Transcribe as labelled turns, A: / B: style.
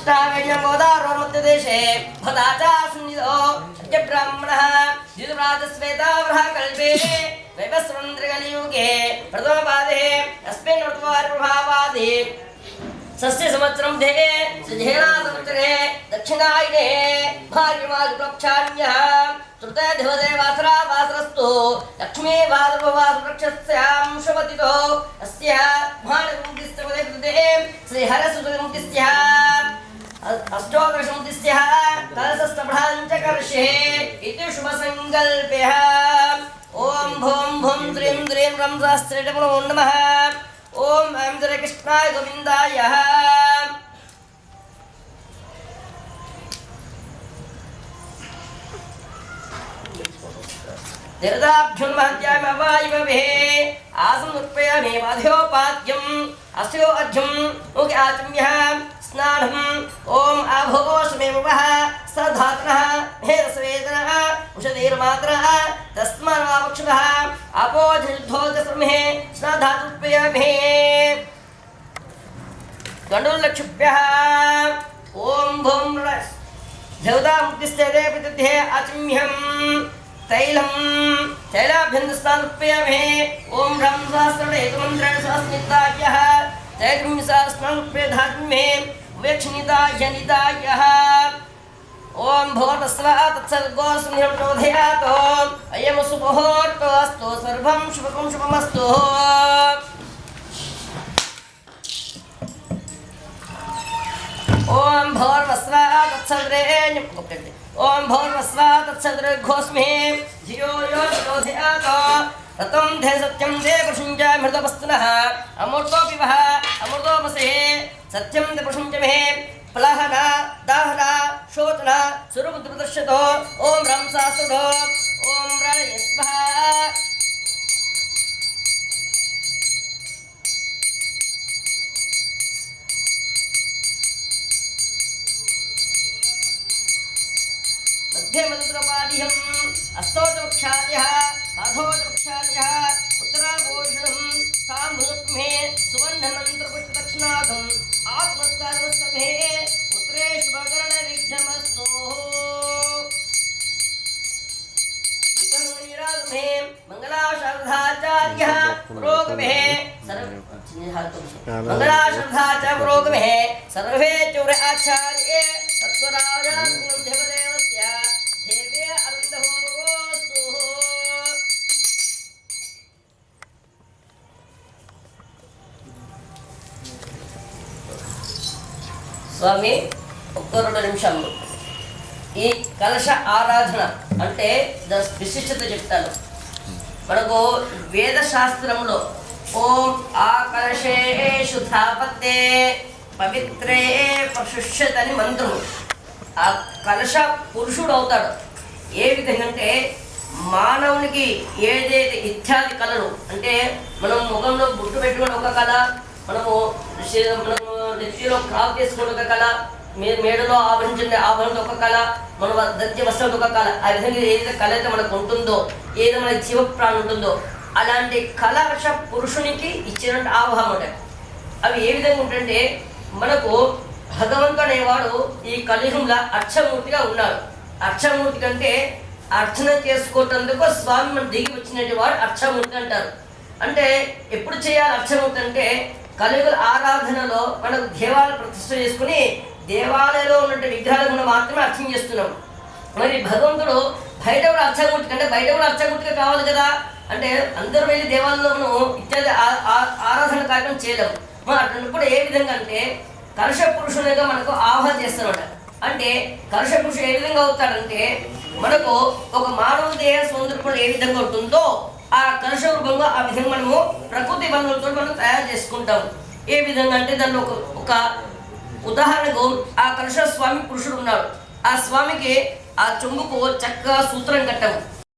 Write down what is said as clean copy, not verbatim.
A: कृष्णावेण्यमोदारोमध्यदेशे भदाचासन्निधो ब्राह्मणः द्विजप्रातस्वेतावृहकल्पे वैवस्वतन्त्रकलियुगे प्रथमपादे अस्मिन् ऋतुवार्प्रभावादि सस्य संवत्सरं देहे सजेना संवत्सरे दक्षिणायने भाग्यमासुप्रक्षान्यः तृतीय दिवसे वासरा वासरस्तु लक्ष्मी भाद्रपवासवृक्षस्यां शुभतितो अस्य भाणमुक्तिस्तवदे कृते श्रीहरसुतमुक्तिस्यः अष्टोदशमुक्तिस्यः कलशस्तभ्राञ्चकर्षे इति शुभसङ्कल्प्यः ॐ भूं भूं द्रीं द्रीं रं सहस्रजपो नमः ओम अमृत कृष्णाय गोविंदाय निर्दाभ्युन्महत्यामवायवे आसमुत्पयामि माध्योपाद्यम् अस्यो अध्यम् मुखे आचम्यः स्नानम् ओम आभोषमेवः सधातनः हेरसवेदनः उषधीर्मात्रः तस्मान्वावक्षुभः आपोजनिर्धोजसमहे स्नाधातुत्पयामि गण्डोल्लक्षुभ्यः ओम भूं देवतामुक्तिस्ते प्रतिध्ये आचम्यहम् तैलम् तैलाभ्यन्तस्नानुत्पयामि ओम रं सहस्रमेकमन्त्रेण सहस्रनितायः तैलसहस्रनुत्पयधात्मे वेक्षणिताय नितायः ओम भगवतस्वा तत्सर्गोऽस्मिन्नोधयातो अयं सुमुहूर्तोऽस्तु सर्वं शुभं शुभमस्तु ओम भगवतस्वा तत्सर्गेण ओम भगवतस्वा तत्सर्गोऽस्मि धियो यो नोधयातो रतं धे सत्यं दे प्रशुञ्च मृतवस्तुनः अमृतोऽपिवः अमृतोपसे सत्यं दे प्रशुञ्चमे प्लहना दाहना शोचना स्वरूप प्रदर्शतो ओम रं सहस्रो ओम रणये स्वाहा मध्ये मन्त्रपाठ्यम् अस्तोत्रवक्षादयः बाधोत्रवक्षादयः उत्तराभूषणम् साम्भुमे सुवर्णमन्त्रपुष्पदक्षिणाघम् आत्मस्कारमस्तमे उत्तरे शुभकरणविघ्नमस्तु इदं मंगलाशारदाचार्यः पुरोगमे मंगलाशारदाचार्य पुरोगमे सर्वे चौर आचार्ये सत्वराजा స్వామి ఒక్క 2 నిమిషాలు ఈ కలశ ఆరాధన అంటే విశిష్టత చెప్తాను. మనకు వేద శాస్త్రంలో ఓం ఆ కలశేషు ధాపతే పవిత్రే ప్రశుష్యత అని మంత్రం. ఆ కలశ పురుషుడు అవుతాడు. ఏ విధంగా అంటే మానవునికి ఏదైతే ఇత్యాది కళలు అంటే మనం ముఖంలో బుట్టు పెట్టుకుని ఒక కళ, మనము నెత్తిలో క్రాప్ చేసుకుని ఒక కళ, మేడలో ఆభరించిన ఆభరణం ఒక కళ, మన దత్య వస్త్రం ఒక కళ. ఆ విధంగా ఏదైతే కళ అయితే మనకు ఉంటుందో, ఏదైతే మన జీవ ప్రాణం ఉంటుందో అలాంటి కలశ పురుషునికి ఇచ్చిన ఆవాహం ఉంటాయి. అవి ఏ విధంగా ఉంటుంటే మనకు భగవంతుడు అనేవాడు ఈ కలియుగంలో అర్చమూర్తిగా ఉన్నాడు. అర్చమూర్తి కంటే అర్చన చేసుకోవటందుకు స్వామి మన దిగి వచ్చినటువంటి వాడు అర్చమూర్తి అంటారు. అంటే ఎప్పుడు చేయాలి అర్చమూర్తి అంటే కలియుగ ఆరాధనలో మనకు దేవాలయ ప్రతిష్ఠ చేసుకుని దేవాలయంలో ఉన్నటువంటి విగ్రహాలను మాత్రమే అర్చన చేస్తున్నాం. మరి భగవంతుడు బయట కూడా అర్చమూర్తి కంటే బయట కూడా అర్చమూర్తిగా కావాలి కదా. అంటే అందరూ వెళ్ళి దేవాలయంలో మనం ఇత్యాది ఆరాధన కార్యక్రమం చేయలేము. మనం అట్లప్పుడు ఏ విధంగా అంటే కలశ పురుషునిగా మనకు ఆహ్వానం చేస్తారన్నమాట. అంటే కలశ పురుషుడు ఏ విధంగా అవుతాడంటే మనకు ఒక మానవ దేహ సౌందర్యం ఏ విధంగా ఉంటుందో ఆ కలశ రూపంగా ఆ విధంగా మనము ప్రకృతి బంధువులతో మనం తయారు చేసుకుంటాం. ఏ విధంగా అంటే దానిలో ఒక ఉదాహరణకు ఆ కలశ స్వామి పురుషుడు ఉన్నాడు. ఆ స్వామికి ఆ చెంబుకు చక్కగా సూత్రం కట్టాము.